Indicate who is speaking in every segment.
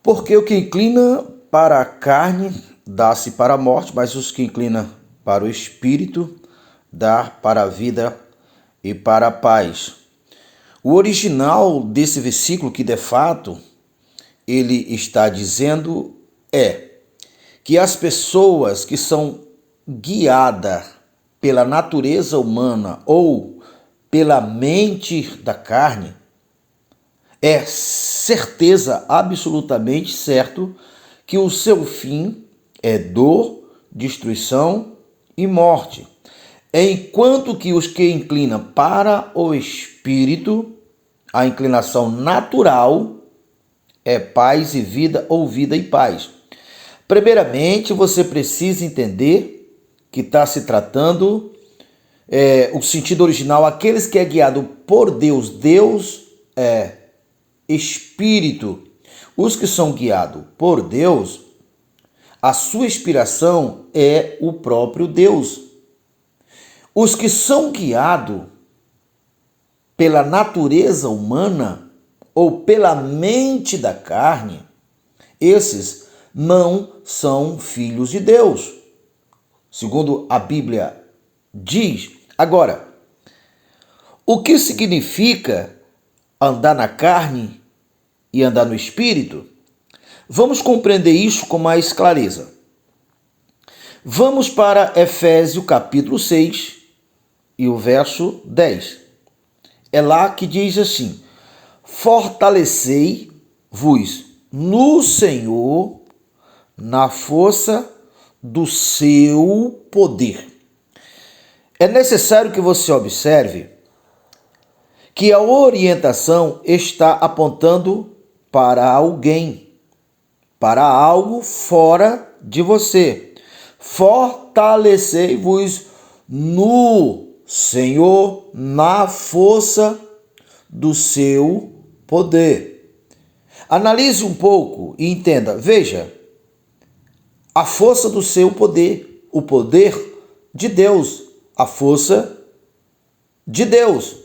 Speaker 1: Porque o que inclina para a carne dá-se para a morte, mas os que inclina para o espírito dá para a vida e para a paz. O original desse versículo, que de fato ele está dizendo, é que as pessoas que são guiadas pela natureza humana ou pela mente da carne, é certeza absolutamente certo que o seu fim é dor, destruição e morte. Enquanto que os que inclinam para o espírito, a inclinação natural é paz e vida ou vida e paz. Primeiramente, você precisa entender que está se tratando o sentido original, aqueles que é guiado por Deus. Deus é espírito. Os que são guiados por Deus, a sua inspiração é o próprio Deus. Os que são guiados pela natureza humana ou pela mente da carne, esses não são filhos de Deus, segundo a Bíblia diz. Agora, o que significa andar na carne e andar no espírito? Vamos compreender isso com mais clareza. Vamos para Efésios capítulo 6 e o verso 10. É lá que diz assim: fortalecei-vos no Senhor, na força do seu poder. É necessário que você observe que a orientação está apontando para alguém, para algo fora de você. Fortalecei-vos no Senhor, na força do seu poder. Analise um pouco e entenda. Veja, a força do seu poder, o poder de Deus, a força de Deus.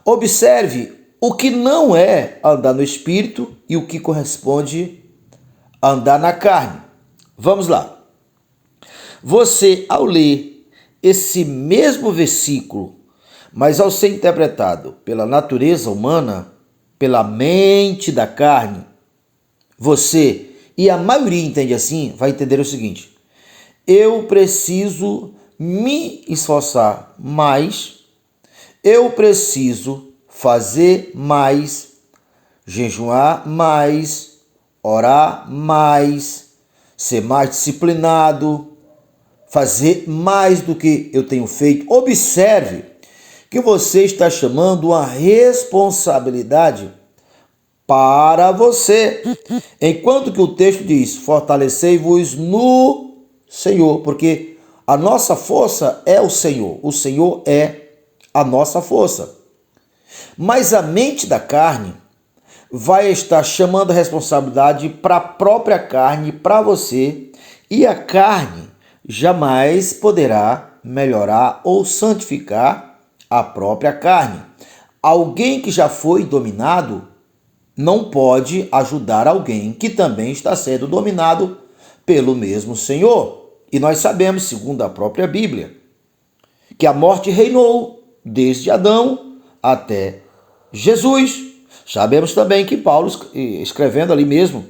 Speaker 1: Observe o que não é andar no espírito e o que corresponde a andar na carne. Vamos lá. Você, ao ler esse mesmo versículo, mas ao ser interpretado pela natureza humana, pela mente da carne, você, e a maioria entende assim, vai entender o seguinte: eu preciso me esforçar mais, eu preciso fazer mais, jejuar mais, orar mais, ser mais disciplinado, fazer mais do que eu tenho feito. Observe que você está chamando uma responsabilidade para você. Enquanto que o texto diz: fortalecei-vos no Senhor, porque a nossa força é o Senhor é a nossa força. Mas a mente da carne vai estar chamando a responsabilidade para a própria carne, para você, e a carne jamais poderá melhorar ou santificar a própria carne. Alguém que já foi dominado não pode ajudar alguém que também está sendo dominado pelo mesmo Senhor. E nós sabemos, segundo a própria Bíblia, que a morte reinou desde Adão até Jesus. Sabemos também que Paulo, escrevendo ali mesmo,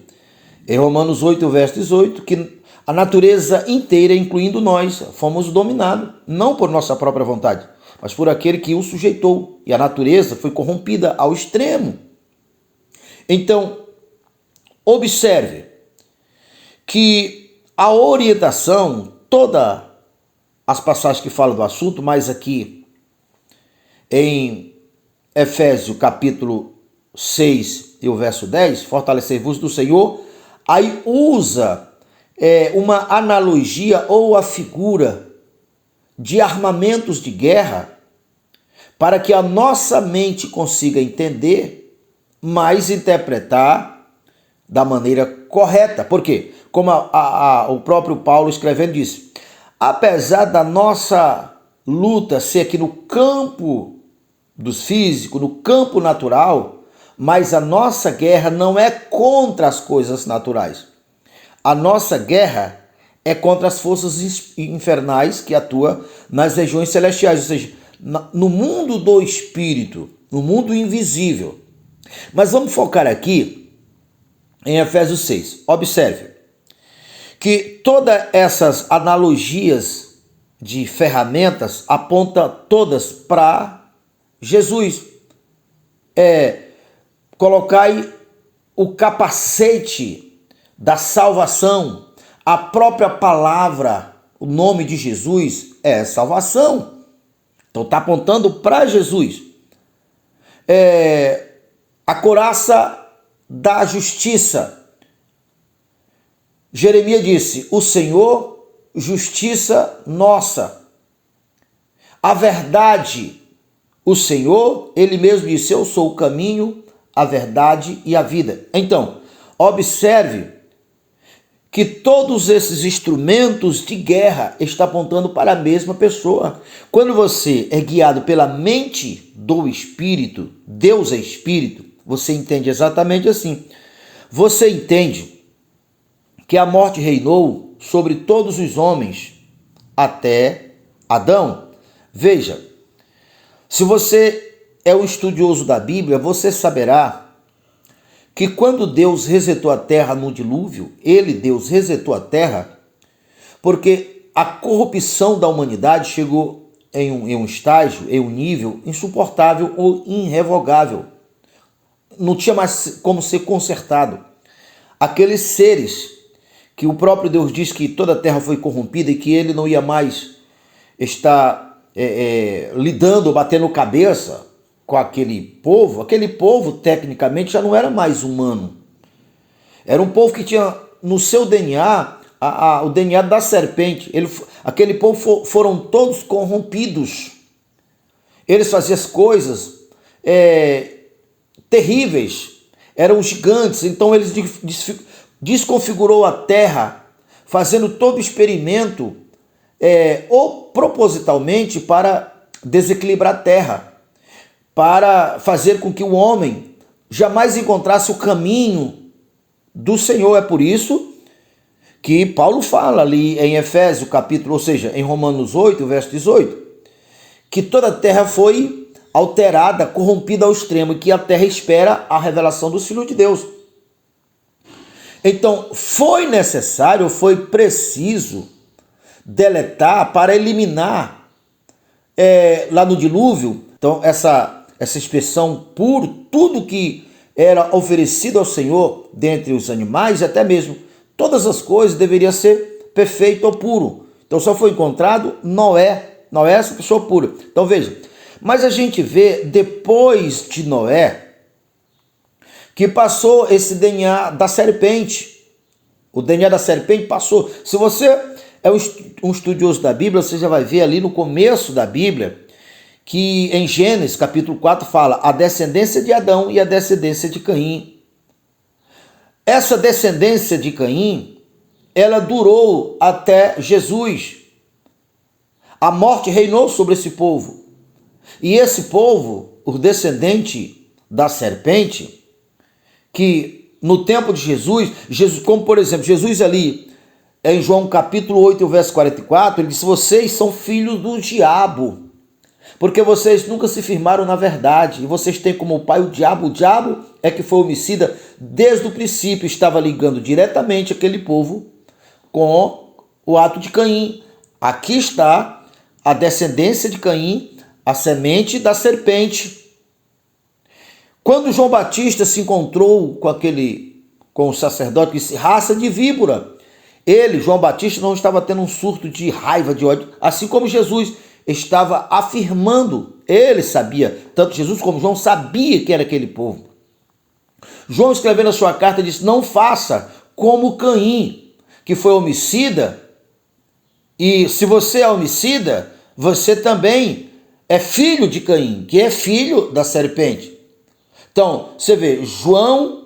Speaker 1: em Romanos 8, verso 18, que a natureza inteira, incluindo nós, fomos dominados, não por nossa própria vontade, mas por aquele que o sujeitou. E a natureza foi corrompida ao extremo. Então, observe que a orientação, todas as passagens que falam do assunto, mas aqui em Efésios capítulo 6 e o verso 10, fortalecei-vos do Senhor, aí usa uma analogia ou a figura de armamentos de guerra para que a nossa mente consiga entender, mas interpretar da maneira correta. Por quê? Como o próprio Paulo escrevendo diz: apesar da nossa luta ser aqui no campo dos físicos, no campo natural, Mas a nossa guerra não é contra as coisas naturais. A nossa guerra é contra as forças infernais que atuam nas regiões celestiais, ou seja, no mundo do espírito, no mundo invisível. Mas vamos focar aqui em Efésios 6. Observe que todas essas analogias de ferramentas apontam todas para Jesus. Colocai o capacete da salvação. A própria palavra, o nome de Jesus é salvação. Então está apontando para Jesus. A couraça da justiça. Jeremias disse: o Senhor, justiça nossa. A verdade, o Senhor, ele mesmo disse: eu sou o caminho, a verdade e a vida. Então, observe que todos esses instrumentos de guerra estão apontando para a mesma pessoa. Quando você é guiado pela mente do Espírito, Deus é Espírito, você entende exatamente assim. Você entende que a morte reinou sobre todos os homens até Adão. Veja, se você é um estudioso da Bíblia, você saberá que quando Deus resetou a terra no dilúvio, Deus resetou a terra porque a corrupção da humanidade chegou em um estágio, em um nível insuportável ou irrevogável. Não tinha mais como ser consertado. Aqueles seres que o próprio Deus diz que toda a terra foi corrompida e que ele não ia mais estar lidando, batendo cabeça com aquele povo tecnicamente já não era mais humano. Era um povo que tinha no seu DNA o DNA da serpente. Aquele povo foram todos corrompidos. Eles faziam as coisas terríveis, eram gigantes. Então eles desconfigurou a terra, fazendo todo experimento ou propositalmente para desequilibrar a terra, para fazer com que o homem jamais encontrasse o caminho do Senhor. É por isso que Paulo fala ali em Efésios capítulo, ou seja, em Romanos 8, verso 18, que toda a terra foi alterada, corrompida ao extremo, e que a terra espera a revelação dos filhos de Deus. Então, foi necessário, foi preciso deletar para eliminar lá no dilúvio. Então, essa expressão puro, tudo que era oferecido ao Senhor dentre os animais, até mesmo todas as coisas deveriam ser perfeito ou puro. Então só foi encontrado Noé, essa pessoa pura. Então veja, mas a gente vê depois de Noé que passou esse DNA da serpente. O DNA da serpente passou. Se você é um estudioso da Bíblia, você já vai ver ali no começo da Bíblia que em Gênesis capítulo 4 fala a descendência de Adão e a descendência de Caim. Essa descendência de Caim, ela durou até Jesus. A morte reinou sobre esse povo. E esse povo, o descendente da serpente, que no tempo de Jesus, como por exemplo, Jesus ali, em João capítulo 8, verso 44, ele disse: vocês são filhos do diabo, porque vocês nunca se firmaram na verdade, e vocês têm como pai o diabo. O diabo é que foi homicida desde o princípio, estava ligando diretamente aquele povo com o ato de Caim. Aqui está a descendência de Caim, a semente da serpente. Quando João Batista se encontrou com o sacerdote que disse: raça de víbora, João Batista, não estava tendo um surto de raiva, de ódio, assim como Jesus estava afirmando. Ele sabia, tanto Jesus como João sabia que era aquele povo. João, escrevendo a sua carta, disse: não faça como Caim, que foi homicida, e se você é homicida, você também é filho de Caim, que é filho da serpente. Então, você vê João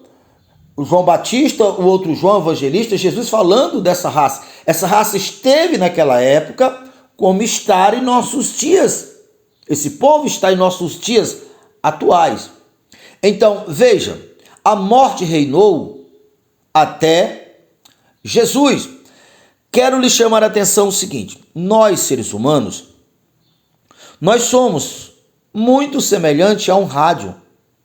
Speaker 1: Batista, o outro João evangelista, Jesus falando dessa raça. Essa raça esteve naquela época como está em nossos dias. Esse povo está em nossos dias atuais. Então, veja, a morte reinou até Jesus. Quero lhe chamar a atenção o seguinte: nós, seres humanos, nós somos muito semelhantes a um rádio.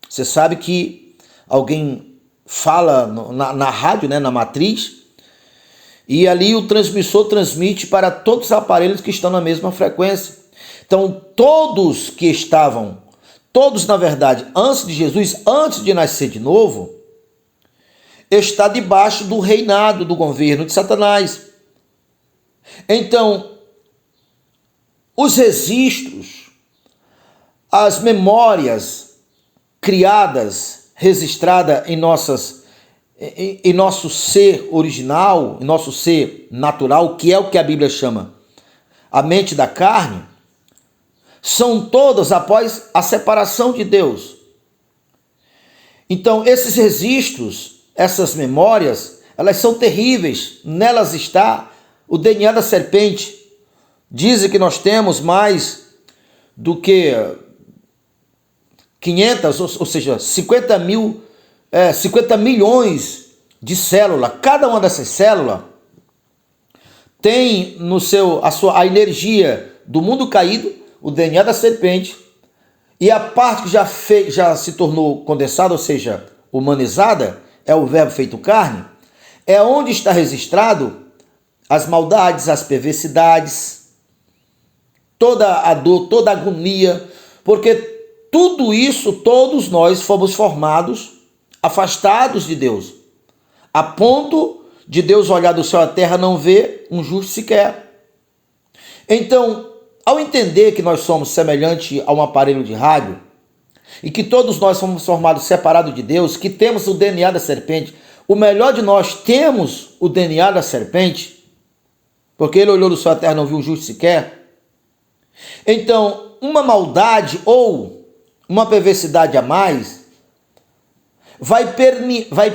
Speaker 1: Você sabe que alguém fala na rádio, né, na matriz, e ali o transmissor transmite para todos os aparelhos que estão na mesma frequência. Então, todos na verdade, antes de Jesus, antes de nascer de novo, está debaixo do reinado, do governo de Satanás. Então, os registros, as memórias criadas, registradas em nosso ser original, em nosso ser natural, que é o que a Bíblia chama a mente da carne, são todas após a separação de Deus. Então, esses registros, essas memórias, elas são terríveis. Nelas está o DNA da serpente. Dizem que nós temos mais do que 500, ou seja, 50 milhões de células. Cada uma dessas células tem a energia do mundo caído, o DNA da serpente, e a parte que já se tornou condensada, ou seja, humanizada, é o verbo feito carne, é onde está registrado as maldades, as perversidades, toda a dor, toda a agonia, porque tudo isso, todos nós fomos formados, afastados de Deus, a ponto de Deus olhar do céu à terra e não ver um justo sequer. Então, ao entender que nós somos semelhantes a um aparelho de rádio, e que todos nós somos formados separados de Deus, que temos o DNA da serpente, o melhor de nós temos o DNA da serpente, porque ele olhou do céu à terra e não viu um justo sequer. Então, uma maldade ou uma perversidade a mais vai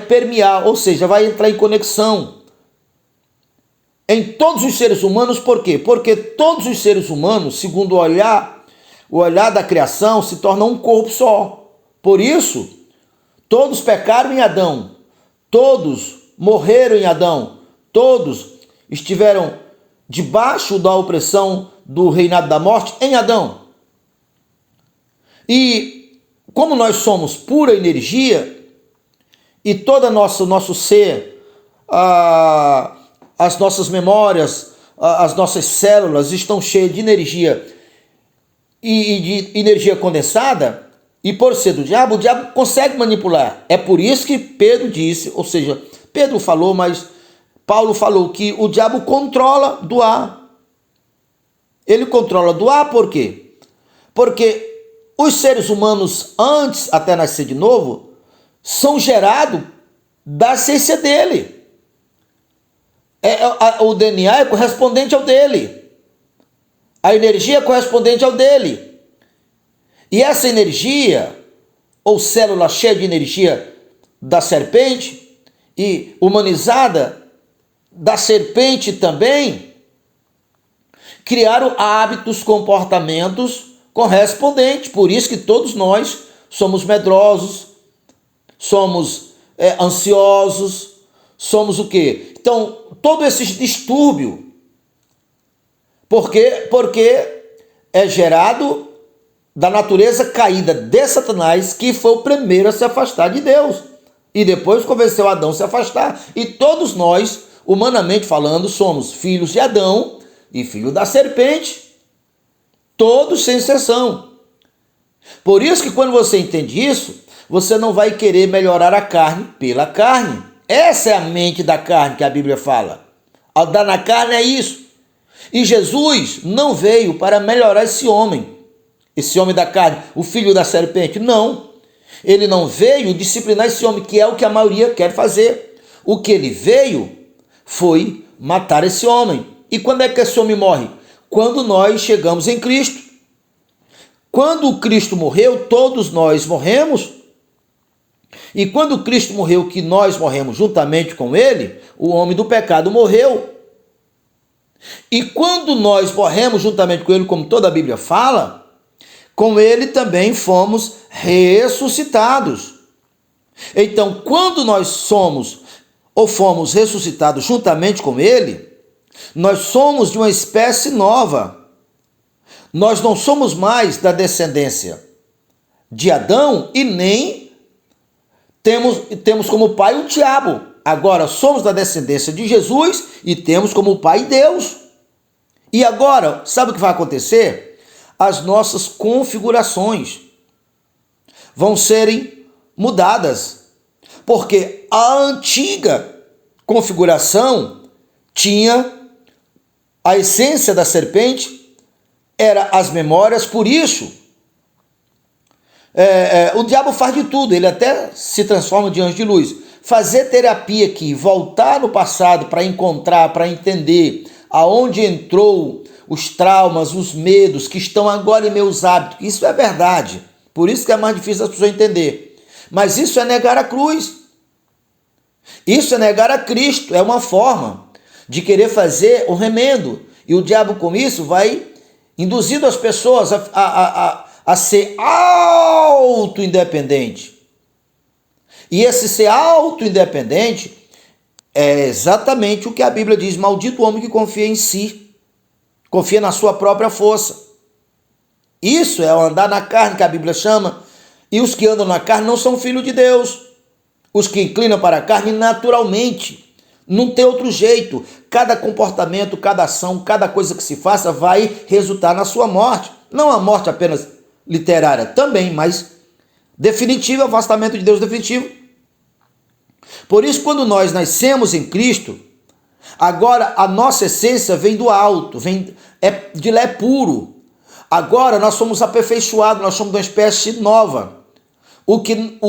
Speaker 1: permear, ou seja, vai entrar em conexão em todos os seres humanos. Por quê? Porque todos os seres humanos, segundo o olhar da criação, se tornam um corpo só. Por isso, todos pecaram em Adão, todos morreram em Adão, todos estiveram debaixo da opressão do reinado da morte em Adão. E como nós somos pura energia, e todo o nosso ser, as nossas memórias, as nossas células estão cheias de energia e de energia condensada, e por ser do diabo, o diabo consegue manipular. É por isso que Pedro disse, ou seja, Pedro falou, mas Paulo falou que o diabo controla do ar. Ele controla do ar por quê? Porque os seres humanos, antes até nascer de novo, são gerados da essência dele. O DNA é correspondente ao dele. A energia é correspondente ao dele. E essa energia, ou célula cheia de energia da serpente, e humanizada da serpente também, criaram hábitos, comportamentos correspondentes. Por isso que todos nós somos medrosos, somos ansiosos, somos o quê? Então, todo esse distúrbio, porque é gerado da natureza caída de Satanás, que foi o primeiro a se afastar de Deus, e depois convenceu Adão a se afastar. E todos nós, humanamente falando, somos filhos de Adão e filhos da serpente, todos sem exceção. Por isso que quando você entende isso, você não vai querer melhorar a carne pela carne. Essa é a mente da carne que a Bíblia fala. Ao dar na carne é isso. E Jesus não veio para melhorar esse homem da carne, o filho da serpente. Não. Ele não veio disciplinar esse homem, que é o que a maioria quer fazer. O que ele veio foi matar esse homem. E quando é que esse homem morre? Quando nós chegamos em Cristo. Quando Cristo morreu, todos nós morremos. E quando Cristo morreu, que nós morremos juntamente com ele, o homem do pecado morreu. E quando nós morremos juntamente com ele, como toda a Bíblia fala, com ele também fomos ressuscitados. Então, quando nós somos ou fomos ressuscitados juntamente com ele, nós somos de uma espécie nova. Nós não somos mais da descendência de Adão e nem temos como pai o diabo. Agora somos da descendência de Jesus e temos como pai Deus. E agora, sabe o que vai acontecer? As nossas configurações vão serem mudadas, porque a antiga configuração tinha a essência da serpente, era as memórias. Por isso, o diabo faz de tudo, ele até se transforma de anjo de luz. Fazer terapia aqui, voltar no passado para encontrar, para entender aonde entrou os traumas, os medos que estão agora em meus hábitos. Isso é verdade. Por isso que é mais difícil as pessoas entender. Mas isso é negar a cruz. Isso é negar a Cristo. É uma forma de querer fazer o remendo. E o diabo com isso vai induzindo as pessoas a ser auto-independente. E esse ser auto-independente é exatamente o que a Bíblia diz: maldito o homem que confia em si, confia na sua própria força. Isso é o andar na carne, que a Bíblia chama, e os que andam na carne não são filhos de Deus. Os que inclinam para a carne naturalmente, não tem outro jeito. Cada comportamento, cada ação, cada coisa que se faça vai resultar na sua morte. Não a morte apenas literária, também, mas definitiva, afastamento de Deus definitivo. Por isso, quando nós nascemos em Cristo, agora a nossa essência vem do alto, de lá é puro. Agora nós somos aperfeiçoados, nós somos uma espécie nova. O que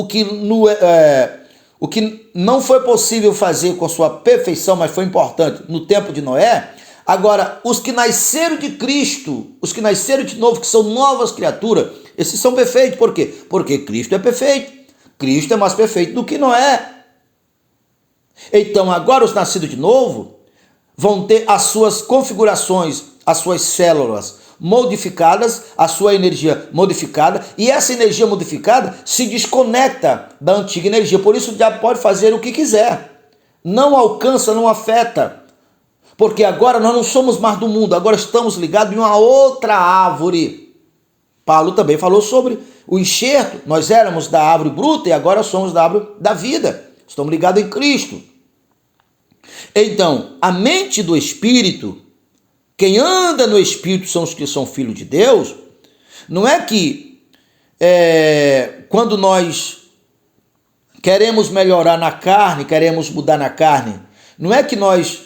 Speaker 1: não foi possível fazer com sua perfeição, mas foi importante no tempo de Noé. Agora, os que nasceram de Cristo, os que nasceram de novo, que são novas criaturas, esses são perfeitos. Por quê? Porque Cristo é perfeito. Cristo é mais perfeito do que Noé. Então, agora os nascidos de novo vão ter as suas configurações, as suas células modificadas, a sua energia modificada, e essa energia modificada se desconecta da antiga energia. Por isso o diabo pode fazer o que quiser. Não alcança, não afeta. Porque agora nós não somos mais do mundo, agora estamos ligados em uma outra árvore. Paulo também falou sobre o enxerto. Nós éramos da árvore bruta e agora somos da árvore da vida. Estamos ligados em Cristo. Então, a mente do Espírito, quem anda no Espírito são os que são filhos de Deus. Não é que quando nós queremos melhorar na carne, queremos mudar na carne, não é que nós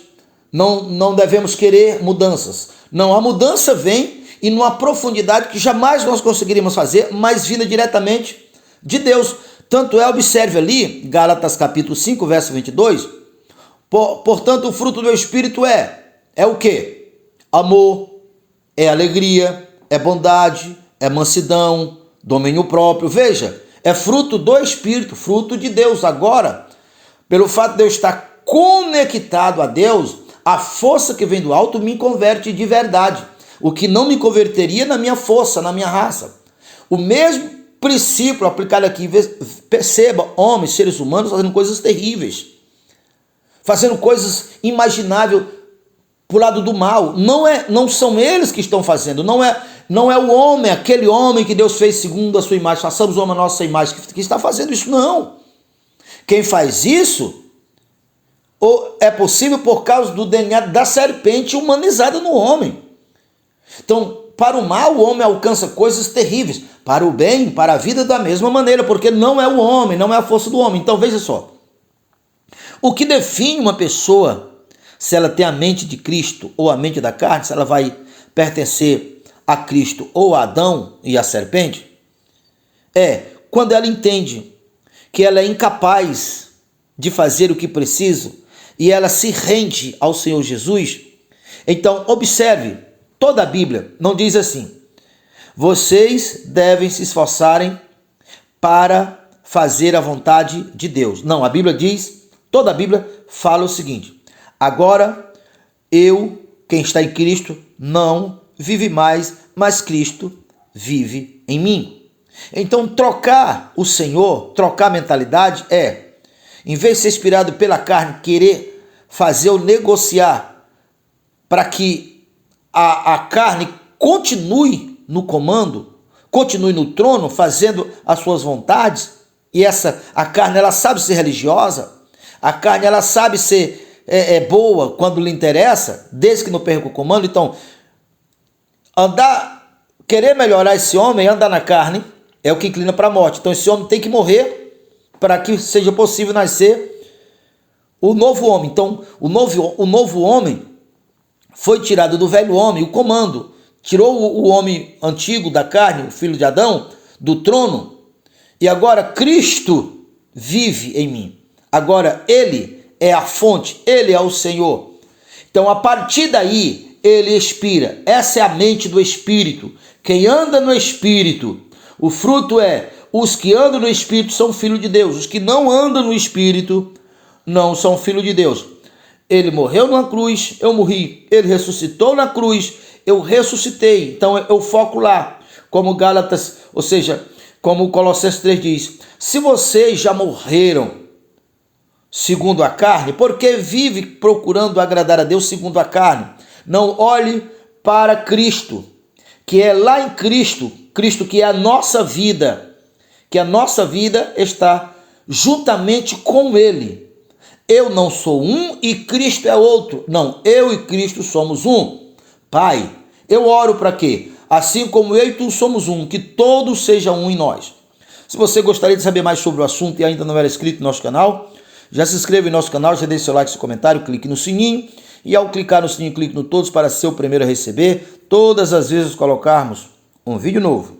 Speaker 1: não devemos querer mudanças. Não, a mudança vem e numa profundidade que jamais nós conseguiríamos fazer, mas vinda diretamente de Deus. Tanto é, observe ali, Gálatas capítulo 5, verso 22, portanto o fruto do Espírito é o quê? Amor, é alegria, é bondade, é mansidão, domínio próprio. Veja, é fruto do Espírito, fruto de Deus. Agora, pelo fato de eu estar conectado a Deus, a força que vem do alto me converte de verdade. O que não me converteria na minha força, na minha raça. O mesmo princípio aplicado aqui. Perceba, homens, seres humanos fazendo coisas terríveis, fazendo coisas imagináveis para o lado do mal. Não são eles que estão fazendo, não é o homem, aquele homem que Deus fez segundo a sua imagem, façamos o homem a nossa imagem, que está fazendo isso, não. Quem faz isso é possível por causa do DNA da serpente humanizada no homem. Então, para o mal, o homem alcança coisas terríveis. Para o bem, para a vida, da mesma maneira, porque não é o homem, não é a força do homem. Então, veja só. O que define uma pessoa, se ela tem a mente de Cristo ou a mente da carne, se ela vai pertencer a Cristo ou a Adão e a serpente, é quando ela entende que ela é incapaz de fazer o que precisa e ela se rende ao Senhor Jesus. Então, observe, toda a Bíblia não diz assim: vocês devem se esforçarem para fazer a vontade de Deus. Não, a Bíblia diz, toda a Bíblia fala o seguinte: agora quem está em Cristo, não vive mais, mas Cristo vive em mim. Então, trocar o Senhor, trocar a mentalidade em vez de ser inspirado pela carne, querer fazer ou negociar para que a carne continue no comando, continue no trono, fazendo as suas vontades, e a carne, ela sabe ser religiosa, a carne, ela sabe ser boa quando lhe interessa, desde que não perca o comando. Então, querer melhorar esse homem, andar na carne, é o que inclina para a morte. Então, esse homem tem que morrer para que seja possível nascer o novo homem. Então, o novo homem foi tirado do velho homem, o comando. Tirou o homem antigo da carne, o filho de Adão, do trono. E agora Cristo vive em mim. Agora ele é a fonte, ele é o Senhor. Então, a partir daí, ele expira. Essa é a mente do Espírito. Quem anda no Espírito, o fruto os que andam no Espírito são filhos de Deus. Os que não andam no Espírito não são filhos de Deus. Ele morreu na cruz, eu morri. Ele ressuscitou na cruz, eu ressuscitei. Então eu foco lá, como Gálatas, ou seja, como Colossenses 3 diz: se vocês já morreram segundo a carne, por que vive procurando agradar a Deus segundo a carne? Não olhe para Cristo, que é lá em Cristo, Cristo que é a nossa vida, que a nossa vida está juntamente com Ele. Eu não sou um e Cristo é outro. Não, eu e Cristo somos um. Pai, eu oro para quê? Assim como eu e tu somos um, que todos sejam um em nós. Se você gostaria de saber mais sobre o assunto e ainda não era inscrito no nosso canal, já se inscreva em nosso canal, já deixe seu like, seu comentário, clique no sininho. E ao clicar no sininho, clique no todos para ser o primeiro a receber todas as vezes que colocarmos um vídeo novo.